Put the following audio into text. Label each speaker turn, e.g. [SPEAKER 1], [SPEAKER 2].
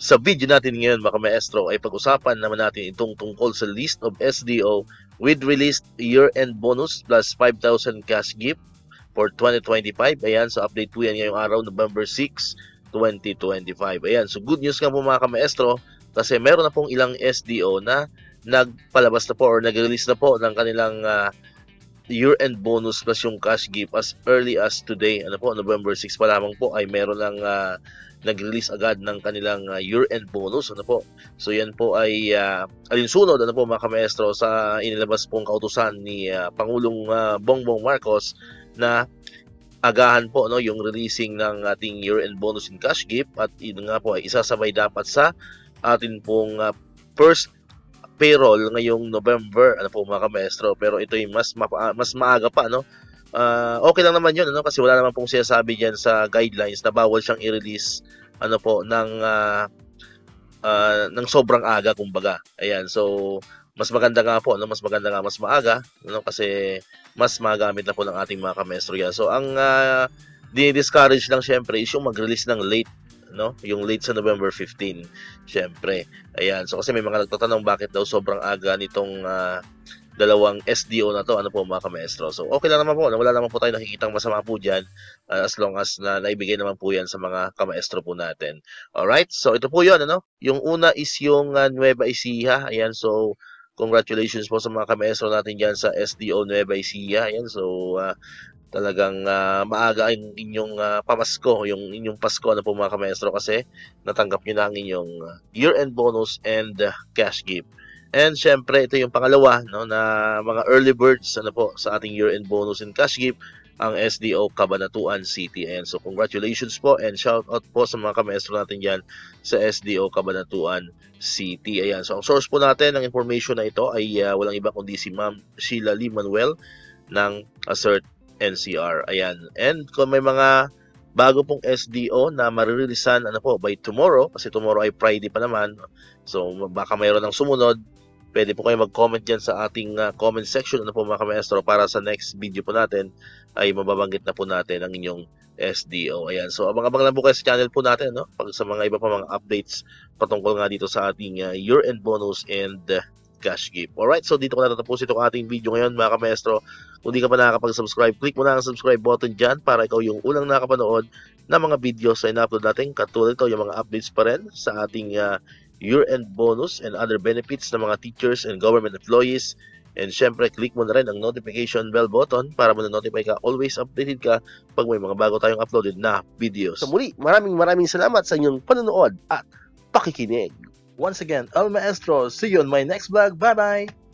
[SPEAKER 1] Sa video natin ngayon mga maestro ay pag-usapan naman natin itong tungkol sa list of SDO with released year-end bonus plus 5,000 cash gift for 2025. Ayan, so update po yan ngayong araw, November 6, 2025. Ayan, so good news nga po mga maestro kasi meron na pong ilang SDO na nagpalabas na po or nag-release na po ng kanilang year-end bonus plus yung cash gift as early as today. Ano po, November 6 pa lamang po ay meron ng nag-release agad ng kanilang year-end bonus. Ano po? So yan po ay alinsunod ano po mga maestro sa inilabas pong kautusan ni Pangulong Bongbong Marcos na agahan po no yung releasing ng ating year-end bonus in cash gift at yun nga po ay isasabay dapat sa atin pong first payroll ngayong November ano po mga maestro, pero ito ay mas maaga pa no. Okay lang naman yun ano kasi wala naman pong sinasabi diyan sa guidelines na bawal siyang i-release ano po ng sobrang aga kumbaga. Ayan, so mas maganda nga po no, mas maaga no kasi mas magamit na po ng ating mga kamestro yan. So ang di-discourage lang syempre is yung mag-release ng late no, yung late sa November 15 syempre. Ayan, so kasi may mga nagtatanong bakit daw sobrang aga nitong dalawang SDO na to, ano po mga kamestro. So okay lang naman po, wala naman po tayo nakikitang masama po dyan as long as na naibigay naman po yan sa mga kamaestro po natin. Alright, so ito po yun, ano? Yung una is yung Nueva Ecija. Ayan, so congratulations po sa mga kamaestro natin dyan sa SDO Nueva Ecija. Ayan, so talagang maaga ang inyong pamasko, yung inyong Pasko na po mga kamaestro kasi natanggap nyo na ang inyong year-end bonus and cash gift. And syempre, ito yung pangalawa no, na mga early birds ano po, sa ating year-end bonus and cash gift, ang SDO Cabanatuan City. And so congratulations po and shout out po sa mga kamaestro natin dyan sa SDO Cabanatuan City. Ayan, so ang source po natin ng information na ito ay walang iba kundi si Ma'am Sheila Lee Manuel ng Assert NCR. Ayan, and kung may mga bago pong SDO na maririlisan ano po by tomorrow, kasi tomorrow ay Friday pa naman, so baka mayroon ng sumunod, pwede po kayo mag-comment dyan sa ating comment section ano po mga kamaestro para sa next video po natin ay mababanggit na po natin ang inyong SDO. Ayan, so abang-abang lang po kayo sa channel po natin no, pag sa mga iba pa mga updates patungkol nga dito sa ating year-end bonus and cash gift. Alright, so dito ko natatapos itong ating video ngayon mga kamaestro. Kung di ka pa nakakapag-subscribe, click mo na ang subscribe button dyan para ikaw yung unang nakapanood ng mga videos na ina-upload natin. Katulad ito yung mga updates pa rin sa ating year-end bonus and other benefits ng mga teachers and government employees. And syempre, click mo na rin ang notification bell button para ma-notify ka, always updated ka pag may mga bago tayong uploaded na videos. So muli, maraming salamat sa inyong panonood at pakikinig. Once again, El Maestro, see you on my next vlog. Bye-bye!